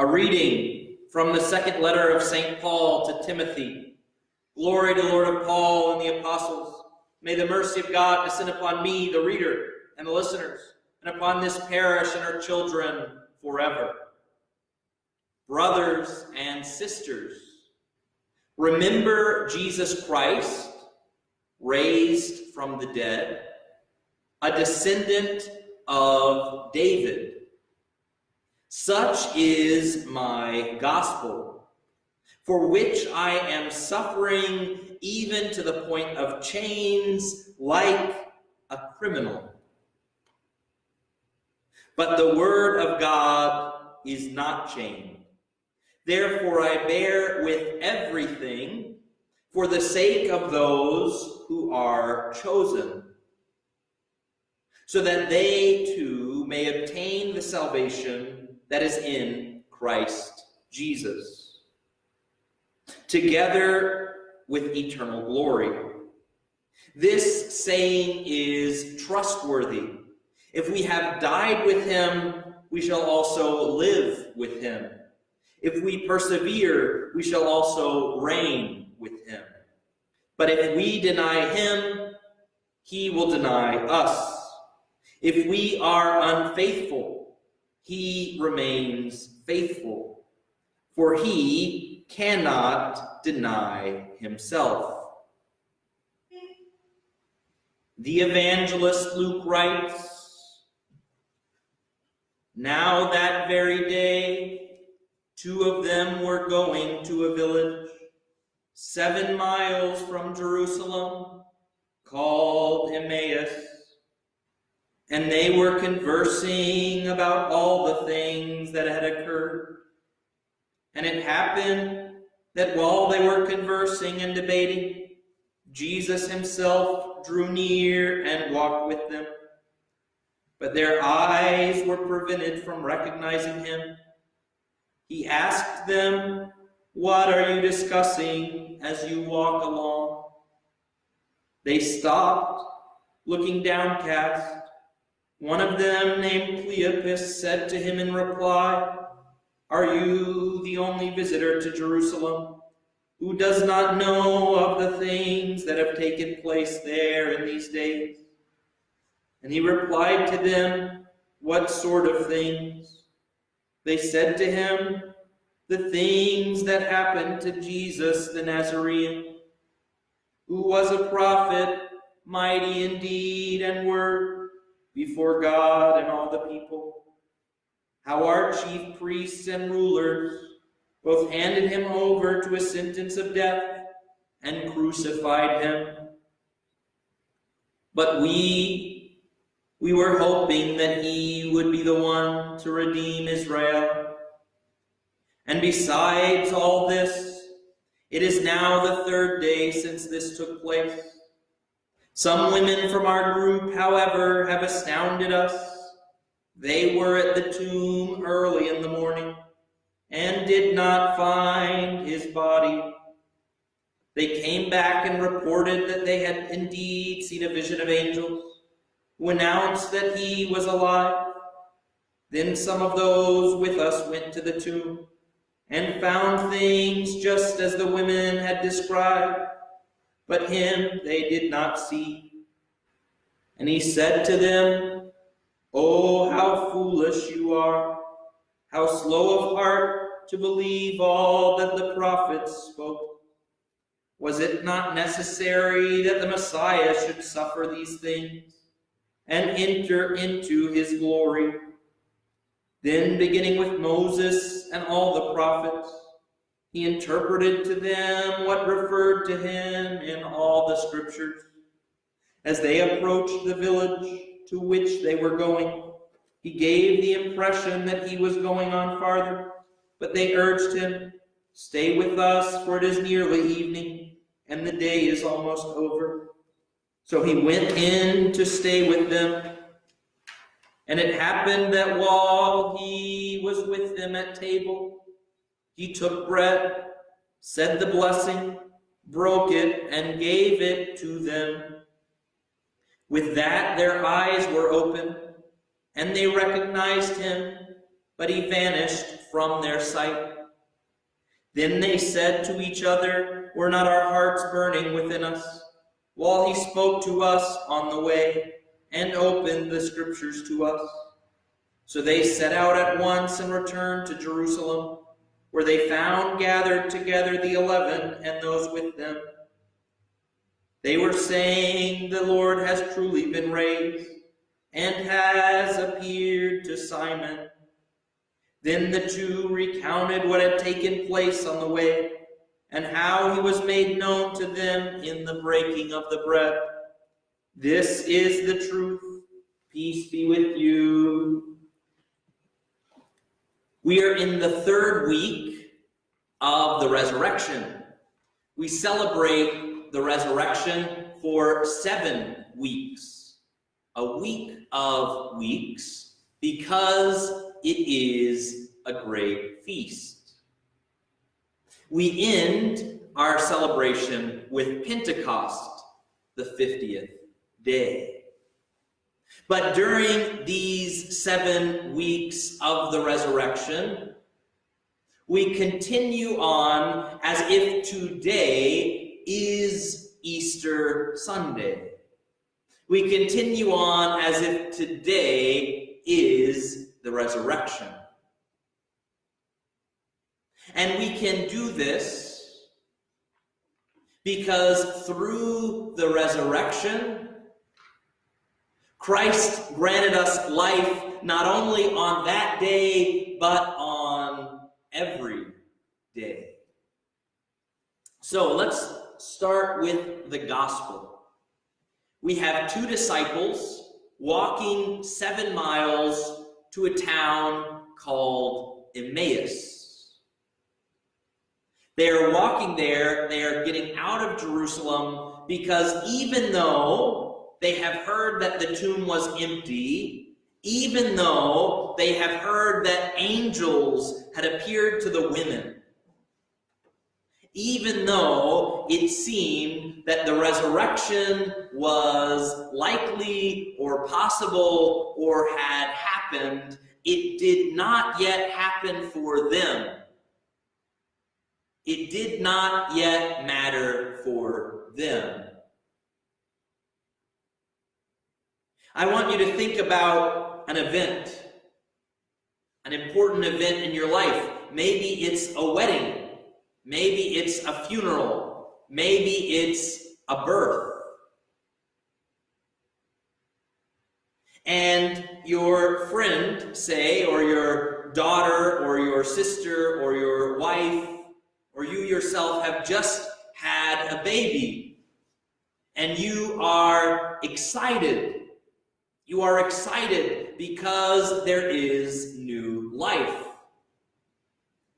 A reading from the second letter of St. Paul to Timothy. Glory to Lord of Paul and the apostles. May the mercy of God descend upon me, the reader, and the listeners, and upon this parish and her children forever. Brothers and sisters, remember Jesus Christ, raised from the dead, a descendant of David. Such is my gospel, for which I am suffering even to the point of chains like a criminal. But the word of God is not chained. Therefore I bear with everything for the sake of those who are chosen, so that they too may obtain the salvation that is in Christ Jesus, together with eternal glory. This saying is trustworthy. If we have died with him, we shall also live with him. If we persevere, we shall also reign with him. But if we deny him, he will deny us. If we are unfaithful, he remains faithful, for he cannot deny himself. The evangelist Luke writes, "Now that very day, two of them were going to a village 7 miles from Jerusalem, called Emmaus. And they were conversing about all the things that had occurred. And it happened that while they were conversing and debating, Jesus himself drew near and walked with them. But their eyes were prevented from recognizing him. He asked them, 'What are you discussing as you walk along?' They stopped, looking downcast. One of them, named Cleopas, said to him in reply, 'Are you the only visitor to Jerusalem who does not know of the things that have taken place there in these days?' And he replied to them, 'What sort of things?' They said to him, 'The things that happened to Jesus the Nazarene, who was a prophet, mighty in deed and word, before God and all the people. How our chief priests and rulers both handed him over to a sentence of death and crucified him. But we were hoping that he would be the one to redeem Israel. And besides all this, it is now the 3rd day since this took place. Some women from our group, however, have astounded us. They were at the tomb early in the morning and did not find his body. They came back and reported that they had indeed seen a vision of angels who announced that he was alive. Then some of those with us went to the tomb and found things just as the women had described. But him they did not see. And he said to them, 'Oh, how foolish you are, how slow of heart to believe all that the prophets spoke. Was it not necessary that the Messiah should suffer these things and enter into his glory?' Then, beginning with Moses and all the prophets, he interpreted to them what referred to him in all the scriptures. As they approached the village to which they were going, he gave the impression that he was going on farther, but they urged him, 'Stay with us, for it is nearly evening, and the day is almost over.' So he went in to stay with them. And it happened that while he was with them at table, he took bread, said the blessing, broke it, and gave it to them. With that, their eyes were opened, and they recognized him, but he vanished from their sight. Then they said to each other, "Were not our hearts burning within us, while he spoke to us on the way, and opened the Scriptures to us?" So they set out at once and returned to Jerusalem, where they found gathered together the 11 and those with them. They were saying, "The Lord has truly been raised, and has appeared to Simon." Then the two recounted what had taken place on the way, and how he was made known to them in the breaking of the bread. This is the truth. Peace be with you. We are in the third week of the resurrection. We celebrate the resurrection for 7 weeks. A week of weeks, because it is a great feast. We end our celebration with Pentecost, the 50th day. But during these 7 weeks of the resurrection, we continue on as if today is Easter Sunday. We continue on as if today is the resurrection. And we can do this because through the resurrection, Christ granted us life not only on that day, but on every day. So let's start with the gospel. We have 2 disciples walking 7 miles to a town called Emmaus. They are walking there, they are getting out of Jerusalem, because even though they have heard that the tomb was empty, even though they have heard that angels had appeared to the women, even though it seemed that the resurrection was likely or possible or had happened, it did not yet happen for them. It did not yet matter for them. I want you to think about an event, an important event in your life. Maybe it's a wedding. Maybe it's a funeral. Maybe it's a birth. And your friend, say, or your daughter, or your sister, or your wife, or you yourself have just had a baby. And you are excited. You are excited because there is new life.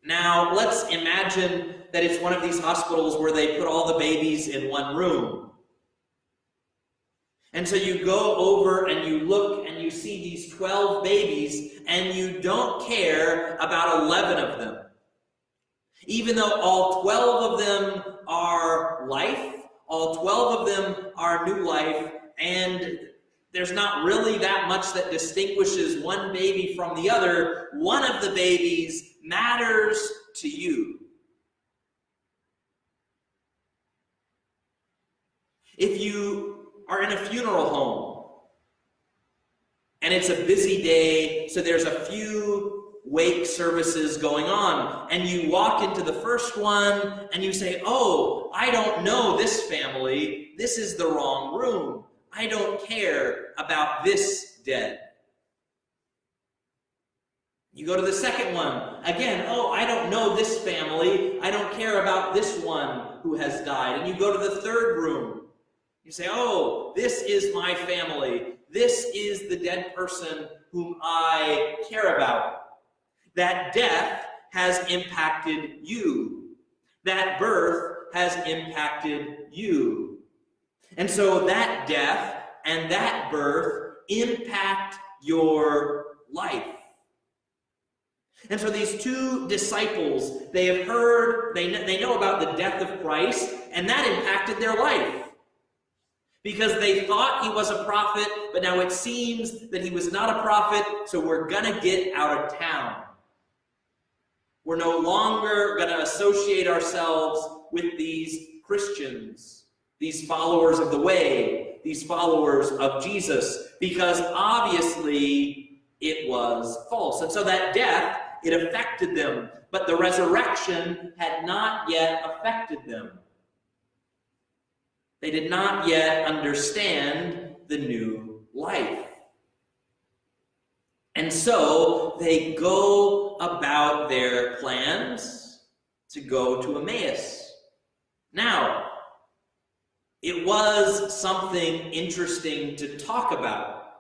Now, let's imagine that it's one of these hospitals where they put all the babies in one room. And so you go over and you look and you see these 12 babies, and you don't care about 11 of them. Even though all 12 of them are life, all 12 of them are new life, and there's not really that much that distinguishes one baby from the other, one of the babies matters to you. If you are in a funeral home and it's a busy day, so there's a few wake services going on, and you walk into the first one and you say, "Oh, I don't know this family. This is the wrong room. I don't care about this dead." You go to the second one. Again, "Oh, I don't know this family. I don't care about this one who has died." And you go to the third room. You say, "Oh, this is my family. This is the dead person whom I care about." That death has impacted you. That birth has impacted you. And so that death and that birth impact your life. And so these 2 disciples, they have heard, they know about the death of Christ, and that impacted their life. Because they thought he was a prophet, but now it seems that he was not a prophet, so we're gonna get out of town. We're no longer going to associate ourselves with these Christians, these followers of the way, these followers of Jesus, because obviously it was false. And so that death, it affected them, but the resurrection had not yet affected them. They did not yet understand the new life. And so they go about their plans to go to Emmaus. Now, it was something interesting to talk about.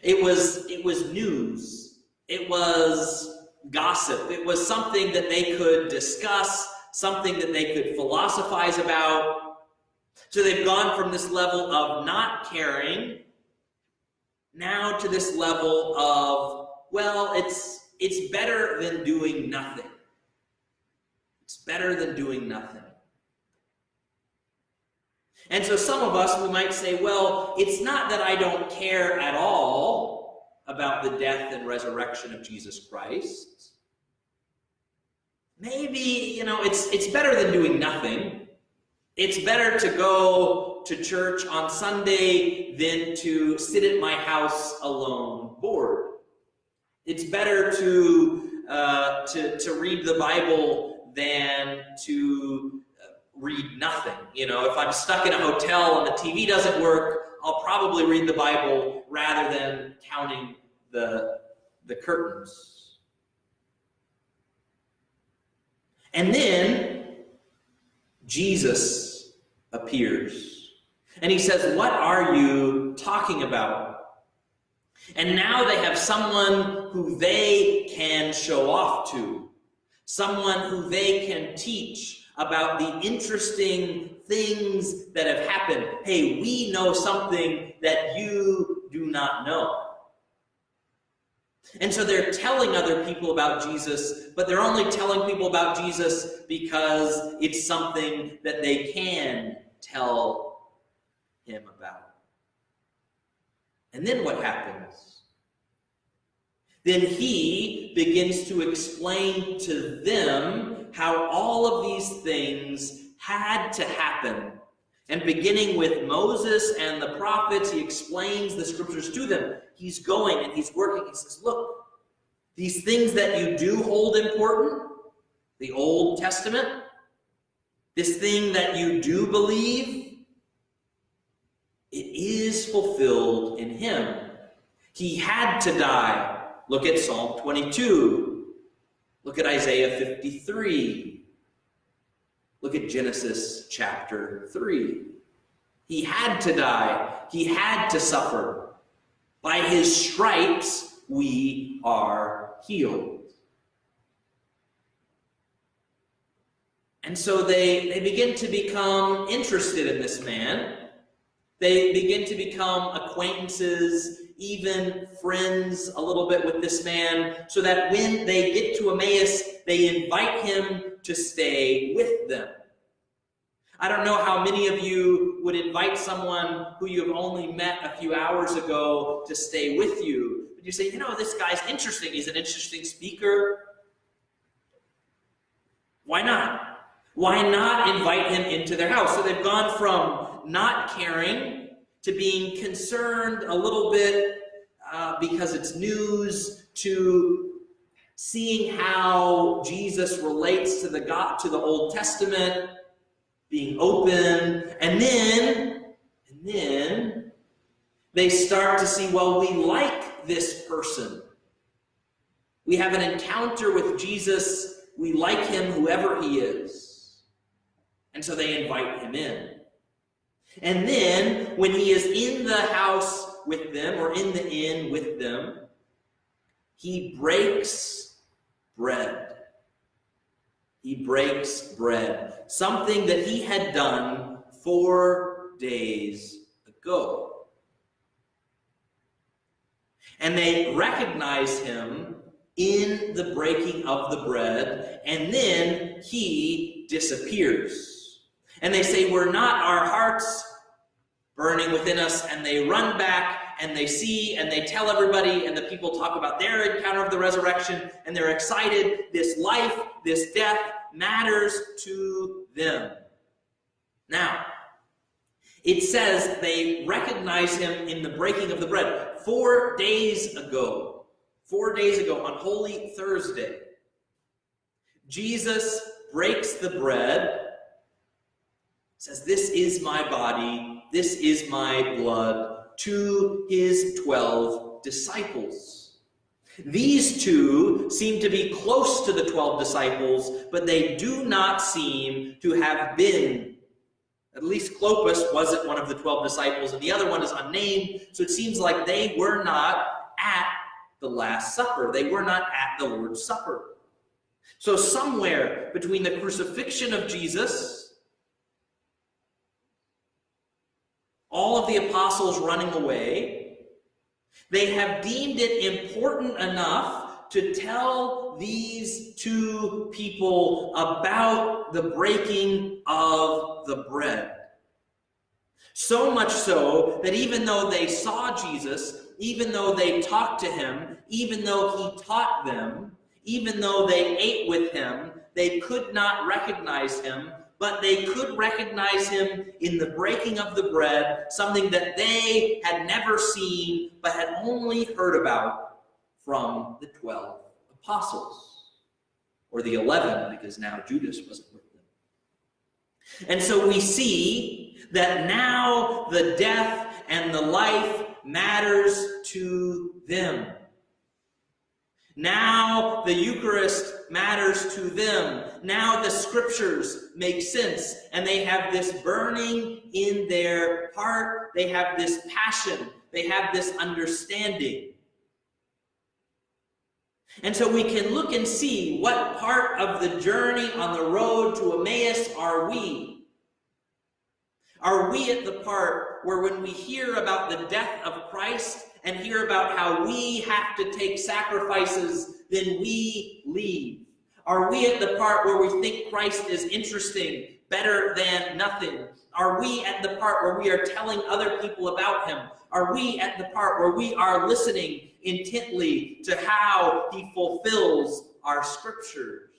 It was news. It was gossip. It was something that they could discuss, something that they could philosophize about. So they've gone from this level of not caring now to this level of, well, it's better than doing nothing. It's better than doing nothing. And so some of us, we might say, well, it's not that I don't care at all about the death and resurrection of Jesus Christ. Maybe, it's better than doing nothing. It's better to go to church on Sunday than to sit at my house alone, bored. It's better to read the Bible than to read nothing. If I'm stuck in a hotel and the TV doesn't work, I'll probably read the Bible rather than counting the curtains. And then Jesus appears. And he says, "What are you talking about?" And now they have someone who they can show off to. Someone who they can teach about the interesting things that have happened. Hey, we know something that you do not know. And so they're telling other people about Jesus, but they're only telling people about Jesus because it's something that they can tell him about. And then what happens? Then he begins to explain to them how all of these things had to happen. And beginning with Moses and the prophets, he explains the scriptures to them. He's going and he's working. He says, look, these things that you do hold important, the Old Testament, this thing that you do believe, it is fulfilled in him. He had to die. Look at Psalm 22. Look at Isaiah 53. Look at Genesis chapter 3. He had to die. He had to suffer. By his stripes, we are healed. And so they begin to become interested in this man. They begin to become acquaintances, even friends a little bit with this man, so that when they get to Emmaus, they invite him to stay with them. I don't know how many of you would invite someone who you have only met a few hours ago to stay with you. But you say, this guy's interesting. He's an interesting speaker. Why not? Why not invite him into their house? So they've gone from not caring to being concerned a little bit because it's news, to seeing how Jesus relates to the Old Testament, being open, and then they start to see, well, we like this person. We have an encounter with Jesus. We like him, whoever he is. And so they invite him in. And then, when he is in the house with them, or in the inn with them, he breaks bread. He breaks bread. Something that he had done 4 days ago. And they recognize him in the breaking of the bread, and then he disappears. And they say, were not our hearts burning within us? And they run back and they see and they tell everybody, and the people talk about their encounter of the resurrection, and they're excited. This life, this death matters to them. Now, it says they recognize him in the breaking of the bread. 4 days ago, on Holy Thursday, Jesus breaks the bread, says, "This is my body, this is my blood," to his 12 disciples. These two seem to be close to the 12 disciples, but they do not seem to have been. At least Clopas wasn't one of the 12 disciples, and the other one is unnamed, so it seems like they were not at the Last Supper. They were not at the Lord's Supper. So somewhere between the crucifixion of Jesus, all of the apostles running away, they have deemed it important enough to tell these two people about the breaking of the bread. So much so that even though they saw Jesus, even though they talked to him, even though he taught them, even though they ate with him, they could not recognize him, but they could recognize him in the breaking of the bread, something that they had never seen, but had only heard about from the 12 apostles, or the 11, because now Judas wasn't with them. And so we see that now the death and the life matters to them. Now the Eucharist matters to them. Now the scriptures make sense, and they have this burning in their heart. They have this passion. They have this understanding. And so we can look and see what part of the journey on the road to Emmaus are we? Are we at the part where when we hear about the death of Christ and hear about how we have to take sacrifices, then we leave? Are we at the part where we think Christ is interesting, better than nothing? Are we at the part where we are telling other people about him? Are we at the part where we are listening intently to how he fulfills our scriptures?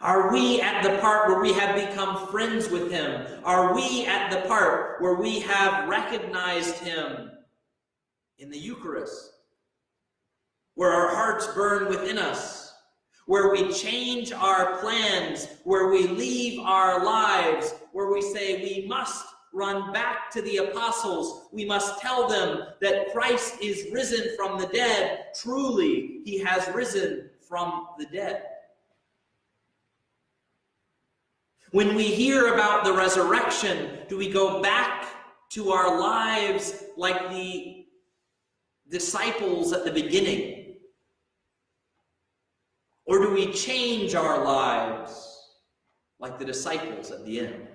Are we at the part where we have become friends with him? Are we at the part where we have recognized him in the Eucharist? Where our hearts burn within us? Where we change our plans? Where we leave our lives? Where we say we must run back to the apostles. We must tell them that Christ is risen from the dead. Truly, he has risen from the dead. When we hear about the resurrection, do we go back to our lives like the disciples at the beginning? Or do we change our lives like the disciples at the end?